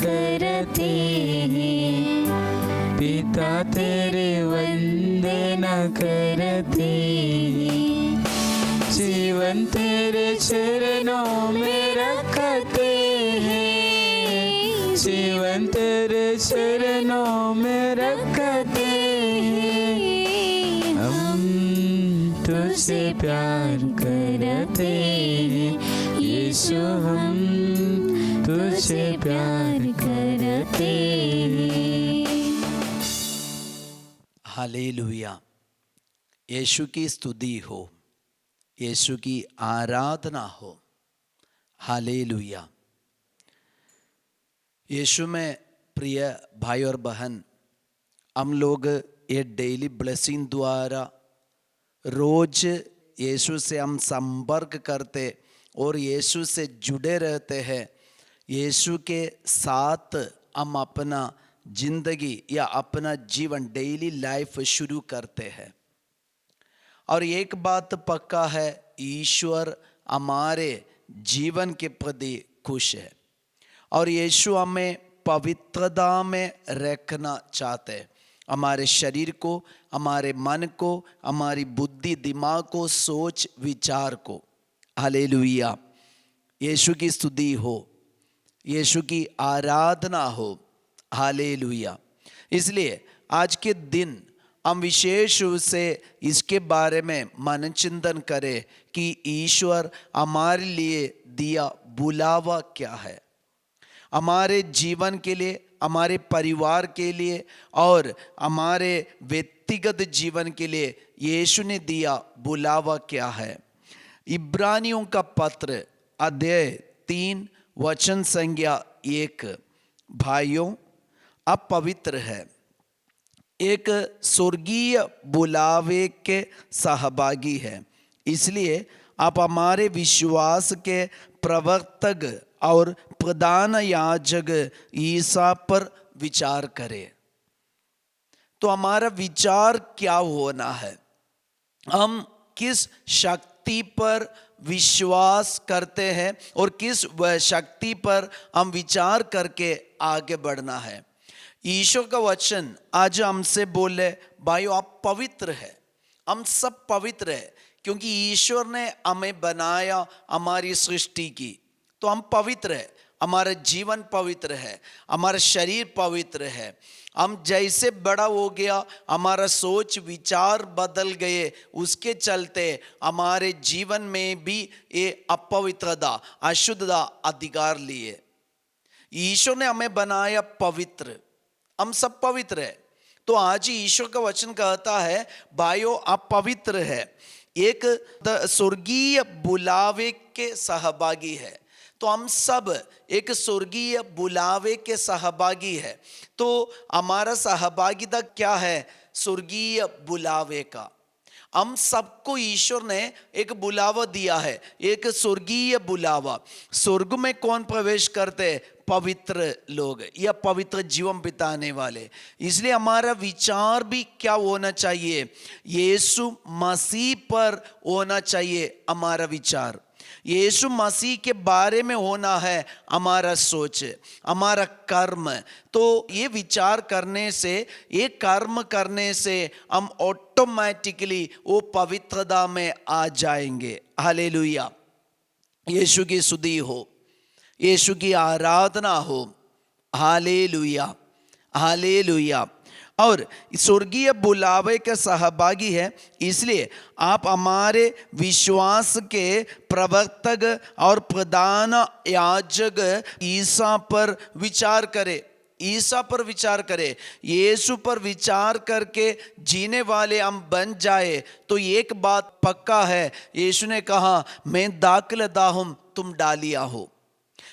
करते हैं, पिता तेरे वंदना करते हैं, जीवन तेरे चरणों में रखते हैं, जीवन तेरे चरणों में रखते हैं, हम तुझसे प्यार करते हैं, यीशु हम तुझसे प्यार करते हैं। हालेलुया। यीशु की स्तुति हो, यीशु की आराधना हो। हालेलुया। यीशु में प्रिय भाई और बहन, हम लोग ये डेली ब्लेसिंग द्वारा रोज यीशु से हम संपर्क करते और यीशु से जुड़े रहते हैं। यीशु के साथ हम अपना जिंदगी या अपना जीवन डेली लाइफ शुरू करते हैं। और एक बात पक्का है, ईश्वर हमारे जीवन के प्रति खुश है और यीशु हमें पवित्रता में रखना चाहते हैं। हमारे शरीर को, हमारे मन को, हमारी बुद्धि दिमाग को, सोच विचार को। हालेलुया। यीशु की स्तुति हो, यीशु की आराधना हो। हालेलुया। इसलिए आज के दिन हम विशेष रूप से इसके बारे में मन चिंतन करें कि ईश्वर हमारे लिए दिया बुलावा क्या है, हमारे जीवन के लिए, हमारे परिवार के लिए और हमारे व्यक्तिगत जीवन के लिए यीशु ने दिया बुलावा क्या है। इब्रानियों का पत्र अध्याय 3 वचन संख्या 1, भाइयों आप पवित्र है, एक स्वर्गीय बुलावे के सहभागी है, इसलिए आप हमारे विश्वास के प्रवर्तक और प्रधान याजक ईसा पर विचार करें। तो हमारा विचार क्या होना है, हम किस शक्ति पर विश्वास करते हैं और किस शक्ति पर हम विचार करके आगे बढ़ना है। ईश्वर का वचन आज हमसे बोले, भाइयों आप पवित्र है, हम सब पवित्र है, क्योंकि ईश्वर ने हमें बनाया, हमारी सृष्टि की, तो हम पवित्र है। हमारा जीवन पवित्र है, हमारा शरीर पवित्र है। हम जैसे बड़ा हो गया, हमारा सोच विचार बदल गए, उसके चलते हमारे जीवन में भी ये अपवित्रता, अशुद्धता अधिकार लिए। ईश्वर ने हमें बनाया पवित्र, हम सब पवित्र है। तो आज ही ईश्वर का वचन कहता है, भाइयों आप पवित्र है, एक स्वर्गीय बुलावे के सहभागी है। तो हम सब एक स्वर्गीय बुलावे के सहभागी है। तो हमारा सहभागिता क्या है? स्वर्गीय बुलावे का। हम सबको ईश्वर ने एक बुलावा दिया है, एक स्वर्गीय बुलावा। स्वर्ग में कौन प्रवेश करते? पवित्र लोग या पवित्र जीवन बिताने वाले। इसलिए हमारा विचार भी क्या होना चाहिए? यीशु मसीह पर होना चाहिए हमारा विचार। यीशु मसीह के बारे में होना है हमारा सोच, हमारा कर्म। तो ये विचार करने से, ये कर्म करने से हम ऑटोमेटिकली वो पवित्रता में आ जाएंगे। हालेलुया। यीशु की स्तुति हो, यीशु की आराधना हो। Hallelujah, hallelujah. और स्वर्गीय बुलावे के सहभागी है, इसलिए आप हमारे विश्वास के प्रवर्तक और प्रधान याजक ईसा पर विचार करें। ईसा पर विचार करें, यीशु पर विचार करके जीने वाले हम बन जाए तो एक बात पक्का है, यीशु ने कहा मैं दाखलता हूं तुम डालिया हो,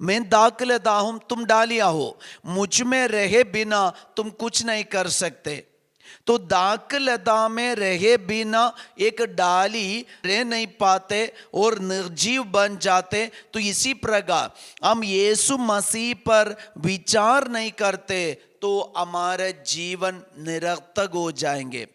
मैं दाखलता हूं तुम डालिया हो, मुझ में रहे बिना तुम कुछ नहीं कर सकते। तो दाखलता में रहे बिना एक डाली रह नहीं पाते और निर्जीव बन जाते। तो इसी प्रकार हम यीशु मसीह पर विचार नहीं करते तो हमारा जीवन निरर्थक हो जाएंगे।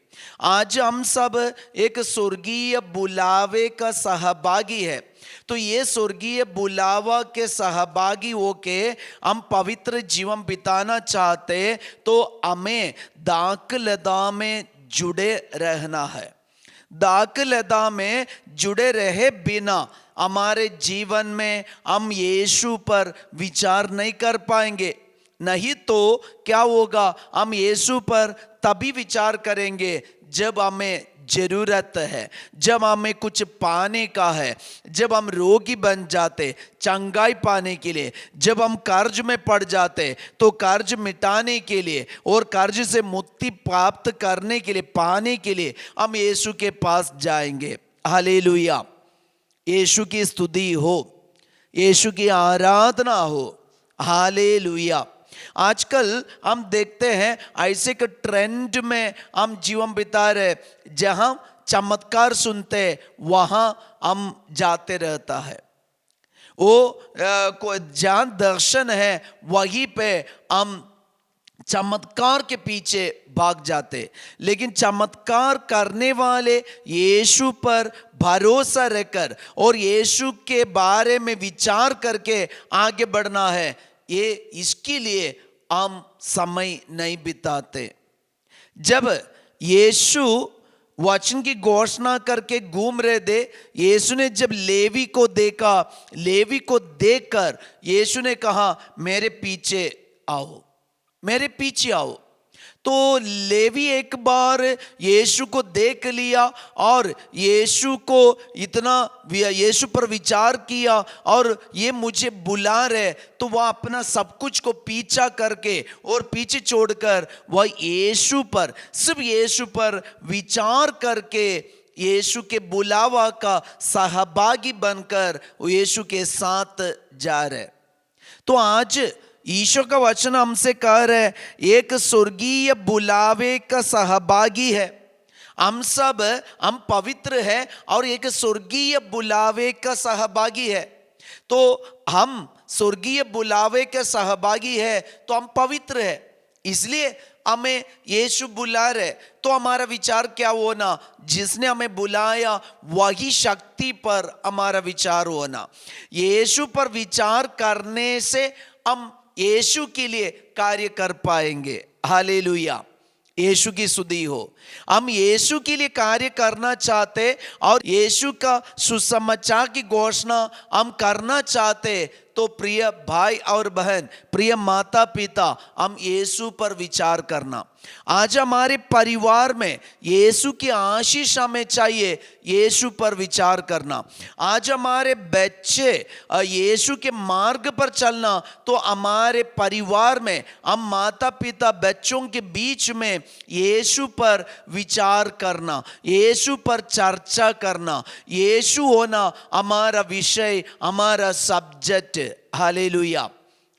आज हम सब एक स्वर्गीय बुलावे का सहभागी है। तो ये स्वर्गीय बुलावा के सहभागी होके हम पवित्र जीवन बिताना चाहते तो हमें दाखलता में जुड़े रहना है। दाखलता में जुड़े रहे बिना हमारे जीवन में हम यीशु पर विचार नहीं कर पाएंगे। नहीं तो क्या होगा, हम यीशु पर तभी विचार करेंगे जब हमें जरूरत है, जब हमें कुछ पाने का है, जब हम रोगी बन जाते चंगाई पाने के लिए, जब हम कर्ज में पड़ जाते तो कर्ज मिटाने के लिए और कर्ज से मुक्ति प्राप्त करने के लिए, पाने के लिए हम यीशु के पास जाएंगे। हालेलुया, यीशु की स्तुति हो, यीशु की आराधना हो। हालेलुया। आजकल हम देखते हैं ऐसे के ट्रेंड में हम जीवन बिता रहे, जहां चमत्कार सुनते वहां हम जाते रहता है। वो जहां दर्शन है वहीं पे हम चमत्कार के पीछे भाग जाते। लेकिन चमत्कार करने वाले यीशु पर भरोसा रखकर और यीशु के बारे में विचार करके आगे बढ़ना है, ये इसके लिए हम समय नहीं बिताते। जब यीशु वचन की घोषणा करके घूम रहे थे, यीशु ने जब लेवी को देखा, लेवी को देखकर यीशु ने कहा मेरे पीछे आओ, मेरे पीछे आओ। तो लेवी एक बार यीशु को देख लिया और यीशु को इतना यीशु पर विचार किया और ये मुझे बुला रहे, तो वह अपना सब कुछ को पीछा करके और पीछे छोड़कर वह यीशु पर, सिर्फ यीशु पर विचार करके यीशु के बुलावा का सहभागी बनकर वो यीशु के साथ जा रहे। तो आज ईश्वर का वचन हमसे कह रहे, एक स्वर्गीय बुलावे का सहभागी है। हम सब हम पवित्र है और एक स्वर्गीय बुलावे का सहभागी है। तो हम स्वर्गीय बुलावे के सहभागी है तो हम पवित्र है, इसलिए हमें यीशु बुला रहे। तो हमारा विचार क्या होना, जिसने हमें बुलाया वही शक्ति पर हमारा विचार होना। यीशु पर विचार करने से हम यीशु के लिए कार्य कर पाएंगे। हालेलुया, यीशु की स्तुति हो। हम यीशु के लिए कार्य करना चाहते और यीशु का सुसमाचार की घोषणा हम करना चाहते, तो प्रिय भाई और बहन, प्रिय माता पिता, हम यीशु पर विचार करना। आज हमारे परिवार में यीशु की आशीष हमें चाहिए, यीशु पर विचार करना। आज हमारे बच्चे यीशु के मार्ग पर चलना, तो हमारे परिवार में हम माता पिता बच्चों के बीच में यीशु पर विचार करना, यीशु पर चर्चा करना, यीशु होना हमारा विषय, हमारा सब्जेक्ट। हालेलुया,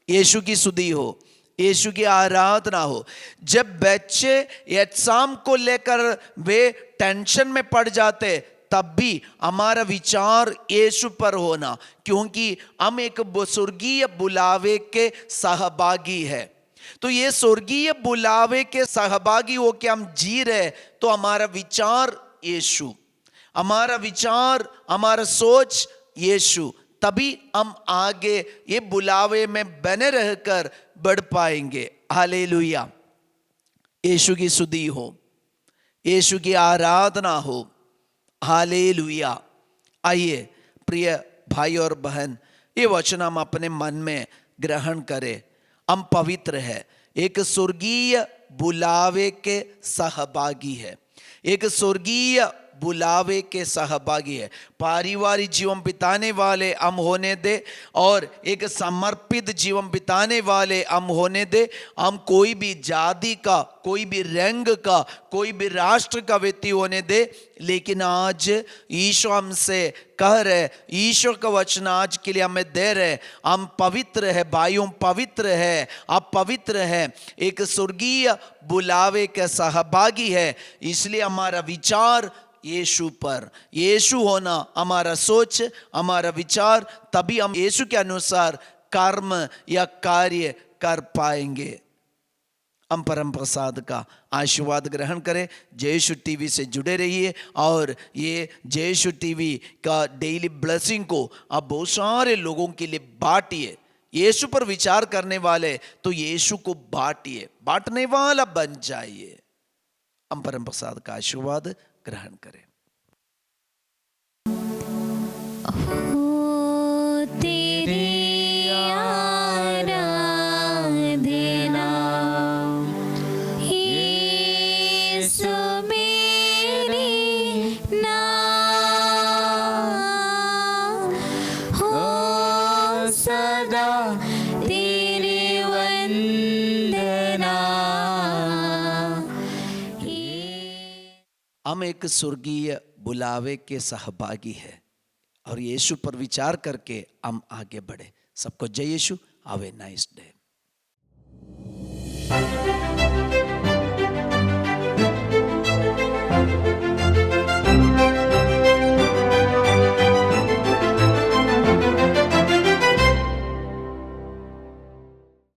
यीशु की स्तुति हो, यीशु की आराधना हो। जब बच्चे एग्जाम को लेकर वे टेंशन में पड़ जाते, तब भी हमारा विचार यीशु पर होना, क्योंकि हम एक स्वर्गीय बुलावे के सहभागी है। तो ये स्वर्गीय बुलावे के सहभागी हो के हम जी रहे, तो हमारा विचार यीशु, हमारा विचार, हमारा सोच यीशु, तभी हम आगे ये बुलावे में बने रहकर बढ़ पाएंगे। हालेलुया, यीशु की स्तुति हो, यीशु की आराधना हो। हालेलुया। आइए प्रिय भाई और बहन, ये वचन हम अपने मन में ग्रहण करें। हम पवित्र है, एक स्वर्गीय बुलावे के सहभागी है, एक स्वर्गीय बुलावे के सहभागी है। पारिवारिक जीवन बिताने वाले हम होने दे और एक समर्पित जीवन बिताने वाले हम होने दे। हम कोई भी जाति का, कोई भी रंग का, कोई भी राष्ट्र का व्यक्ति होने दे, लेकिन आज ईश्वर हमसे कह रहे, ईश्वर का वचन आज के लिए हमें दे रहे, हम पवित्र है भाइयों, पवित्र है, आप पवित्र है, एक स्वर्गीय बुलावे के सहभागी है। इसलिए हमारा विचार यीशु पर, यीशु होना हमारा सोच, हमारा विचार, तभी हम यीशु के अनुसार कर्म या कार्य कर पाएंगे। हम परम प्रसाद का आशीर्वाद ग्रहण करें। जय यीशु टीवी से जुड़े रहिए और ये जय यीशु टीवी का डेली ब्लेसिंग को आप बहुत सारे लोगों के लिए बांटिए। यीशु पर विचार करने वाले तो यीशु को बांटिए, बांटने वाला बन जाइए। हम परम प्रसाद का आशीर्वाद ग्रहण करें। तेरी आराधना यीशु मेरे नाम हो सदा तेरी वंदना। हम एक स्वर्गीय बुलावे के सहभागी है और यीशु पर विचार करके हम आगे बढ़े। सबको जय यीशु। Have a nice day.